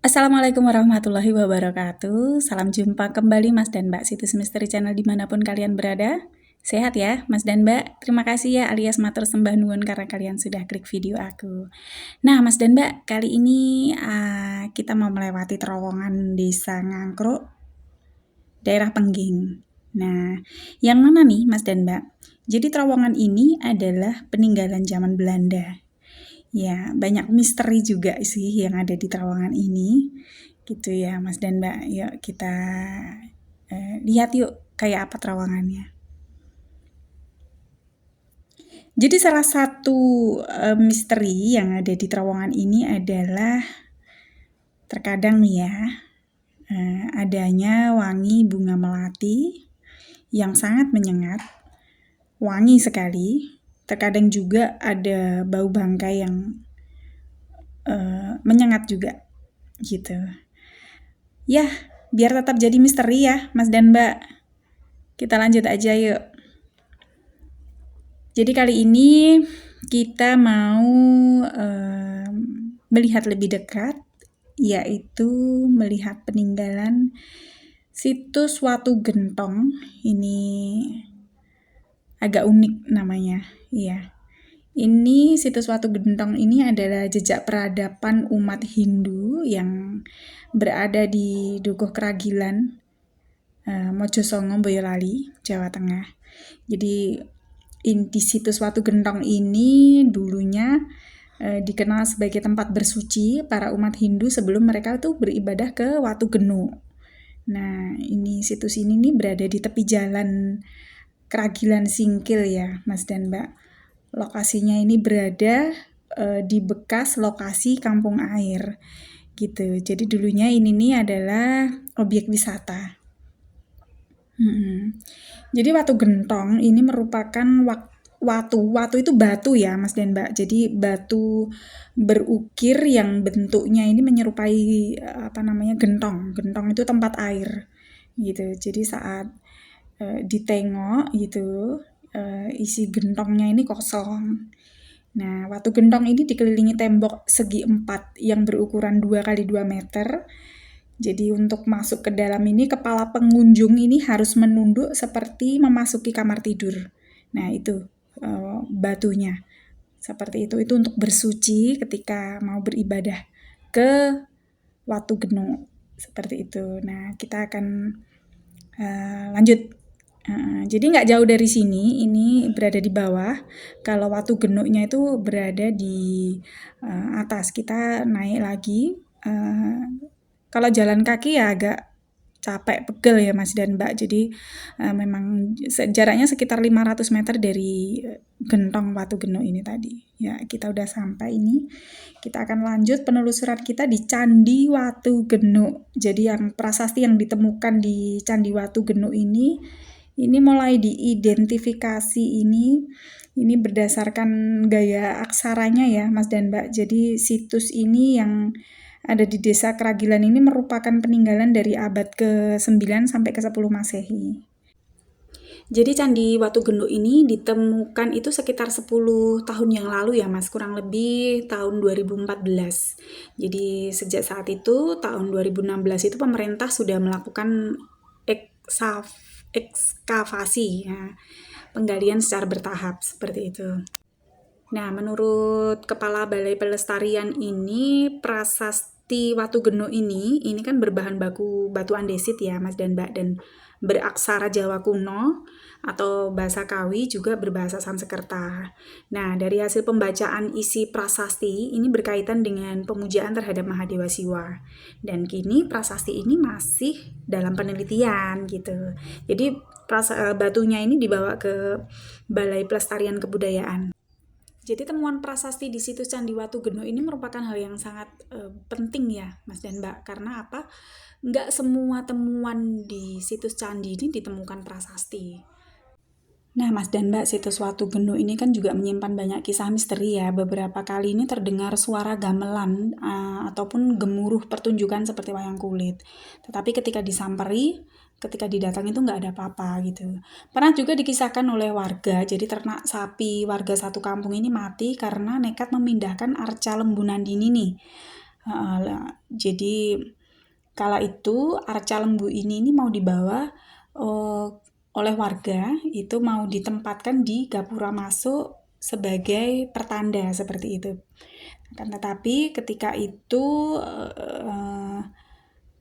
Assalamualaikum warahmatullahi wabarakatuh. Salam jumpa kembali Mas dan Mbak situs Misteri Channel dimanapun kalian berada. Sehat ya Mas dan Mbak. Terima kasih ya alias matur sembah nuwun karena kalian sudah klik video aku. Nah Mas dan Mbak, kali ini kita mau melewati terowongan Desa Ngangkruk, daerah Pengging. Nah, yang mana nih Mas dan Mbak? Jadi terowongan ini adalah peninggalan zaman Belanda. Ya, banyak misteri juga sih yang ada di terowongan ini. Gitu ya, Mas dan Mbak. Yuk kita lihat yuk kayak apa terowongannya. Jadi salah satu misteri yang ada di terowongan ini adalah terkadang nih ya, adanya wangi bunga melati yang sangat menyengat, wangi sekali. Terkadang juga ada bau bangkai yang menyengat juga gitu. Ya, biar tetap jadi misteri ya Mas dan Mbak. Kita lanjut aja yuk. Jadi kali ini kita mau melihat lebih dekat, yaitu melihat peninggalan situs Watu Gentong. Ini agak unik namanya, iya. Ini situs Watu Gentong ini adalah jejak peradaban umat Hindu yang berada di Dukuh Kragilan, Mojosongo, Boyolali, Jawa Tengah. Jadi di situs Watu Gentong ini dulunya dikenal sebagai tempat bersuci para umat Hindu sebelum mereka tuh beribadah ke Watu Genu. Nah, ini situs ini nih berada di tepi jalan Kragilan Singkil ya, Mas dan Mbak. Lokasinya ini berada di bekas lokasi kampung air gitu. Jadi dulunya ini nih adalah objek wisata. Jadi Watu Gentong ini merupakan watu itu batu ya Mas dan Mbak. Jadi batu berukir yang bentuknya ini menyerupai gentong. Gentong itu tempat air gitu. Jadi saat ditengok gitu, isi gentongnya ini kosong. Nah, Watu Gentong ini dikelilingi tembok segi 4 yang berukuran 2 x 2 meter. Jadi untuk masuk ke dalam ini kepala pengunjung ini harus menunduk seperti memasuki kamar tidur. Nah, itu batunya. Seperti itu untuk bersuci ketika mau beribadah ke Watu Genu. Seperti itu. Nah, kita akan lanjut. Jadi nggak jauh dari sini, ini berada di bawah. Kalau Watu Genunya itu berada di atas. Kita naik lagi. Kalau jalan kaki ya agak capek, pegel ya Mas dan Mbak. Jadi memang jaraknya sekitar 500 meter dari gentong Watu Genu ini tadi. Ya, kita udah sampai ini. Kita akan lanjut penelusuran kita di Candi Watu Genu. Jadi yang prasasti yang ditemukan di Candi Watu Genu ini mulai diidentifikasi ini berdasarkan gaya aksaranya ya Mas dan Mbak. Jadi situs ini yang ada di Desa Kragilan ini merupakan peninggalan dari abad ke-9 sampai ke-10 Masehi. Jadi Candi Watu Genu ini ditemukan itu sekitar 10 tahun yang lalu ya Mas, kurang lebih tahun 2014. Jadi sejak saat itu, tahun 2016 itu pemerintah sudah melakukan ekskavasi, ya, penggalian secara bertahap seperti itu. Nah, menurut Kepala Balai Pelestarian ini, prasasti Watu Genu ini kan berbahan baku batu andesit ya Mas dan Mbak, dan beraksara Jawa kuno atau bahasa Kawi juga berbahasa Sanskerta. Nah, dari hasil pembacaan isi prasasti ini berkaitan dengan pemujaan terhadap Mahadewa Siwa. Dan kini prasasti ini masih dalam penelitian gitu. Jadi batunya ini dibawa ke Balai Pelestarian Kebudayaan. Jadi temuan prasasti di situs Candi Watu Genu ini merupakan hal yang sangat penting ya Mas dan Mbak. Karena apa? Nggak semua temuan di situs candi ini ditemukan prasasti. Nah Mas dan Mbak, situs Watu Genu ini kan juga menyimpan banyak kisah misteri ya. Beberapa kali ini terdengar suara gamelan ataupun gemuruh pertunjukan seperti wayang kulit. Tetapi ketika disamperi, ketika didatangi itu nggak ada apa-apa gitu. Pernah juga dikisahkan oleh warga, jadi ternak sapi warga satu kampung ini mati karena nekat memindahkan arca Lembu Nandini nih. Jadi kala itu arca lembu ini mau dibawa oleh warga, itu mau ditempatkan di gapura masuk sebagai pertanda seperti itu. Akan tetapi ketika itu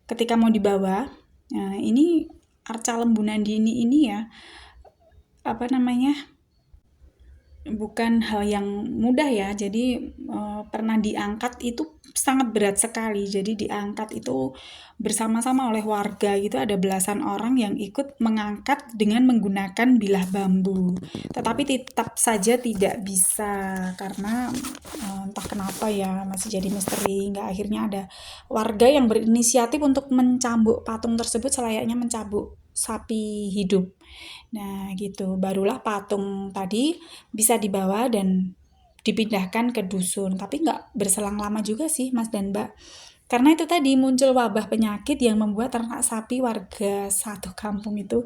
ketika mau dibawa, ini arca lembu Nandini ini ya bukan hal yang mudah ya. Jadi pernah diangkat itu sangat berat sekali. Jadi diangkat itu bersama-sama oleh warga gitu, ada belasan orang yang ikut mengangkat dengan menggunakan bilah bambu. Tetapi tetap saja tidak bisa karena entah kenapa ya masih jadi misteri. Hingga akhirnya ada warga yang berinisiatif untuk mencambuk patung tersebut selayaknya mencambuk sapi hidup. Nah gitu, barulah patung tadi bisa dibawa dan dipindahkan ke dusun. Tapi nggak berselang lama juga sih Mas dan Mbak. Karena itu tadi muncul wabah penyakit yang membuat ternak sapi warga satu kampung itu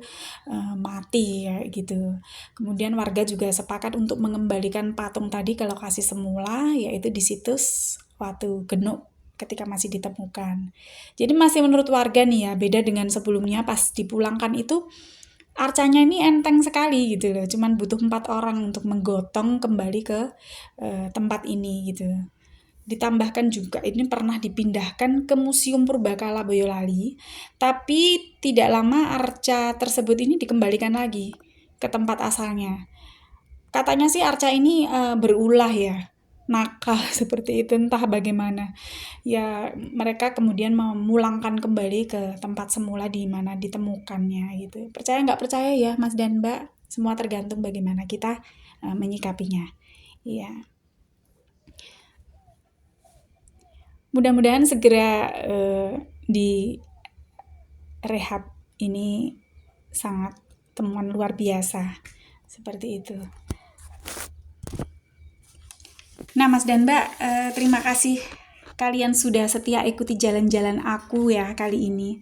mati ya gitu. Kemudian warga juga sepakat untuk mengembalikan patung tadi ke lokasi semula, yaitu di situs Watu Genuk ketika masih ditemukan. Jadi masih menurut warga nih ya, beda dengan sebelumnya pas dipulangkan itu arcanya ini enteng sekali gitu loh, cuman butuh 4 orang untuk menggotong kembali ke tempat ini gitu. Ditambahkan juga ini pernah dipindahkan ke Museum Purbakala Boyolali, tapi tidak lama arca tersebut ini dikembalikan lagi ke tempat asalnya. Katanya sih arca ini berulah ya, nakal seperti itu, entah bagaimana. Ya mereka kemudian memulangkan kembali ke tempat semula di mana ditemukannya gitu. Percaya nggak percaya ya Mas dan Mbak, semua tergantung bagaimana kita menyikapinya. Iya. Mudah-mudahan segera di rehab, ini sangat temuan luar biasa seperti itu. Nah Mas dan Mbak, terima kasih kalian sudah setia ikuti jalan-jalan aku ya kali ini.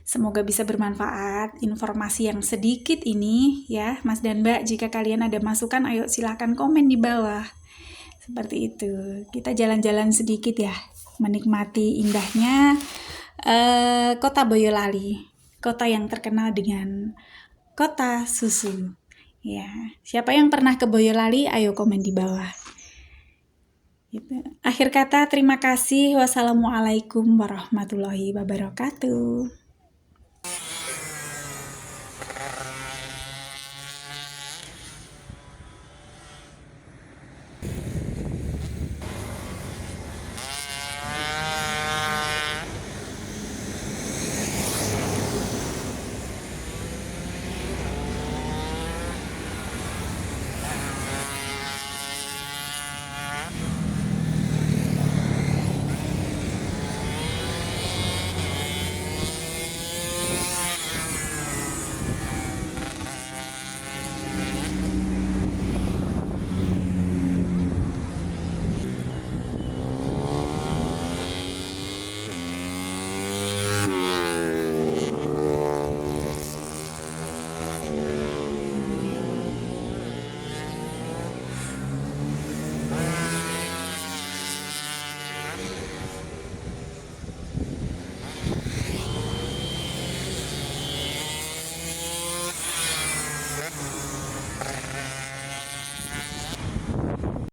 Semoga bisa bermanfaat informasi yang sedikit ini ya Mas dan Mbak. Jika kalian ada masukan, ayo silakan komen di bawah. Seperti itu. Kita jalan-jalan sedikit ya, menikmati indahnya kota Boyolali, kota yang terkenal dengan kota susu. Ya, siapa yang pernah ke Boyolali? Ayo komen di bawah. Gitu. Akhir kata, terima kasih. Wassalamualaikum warahmatullahi wabarakatuh.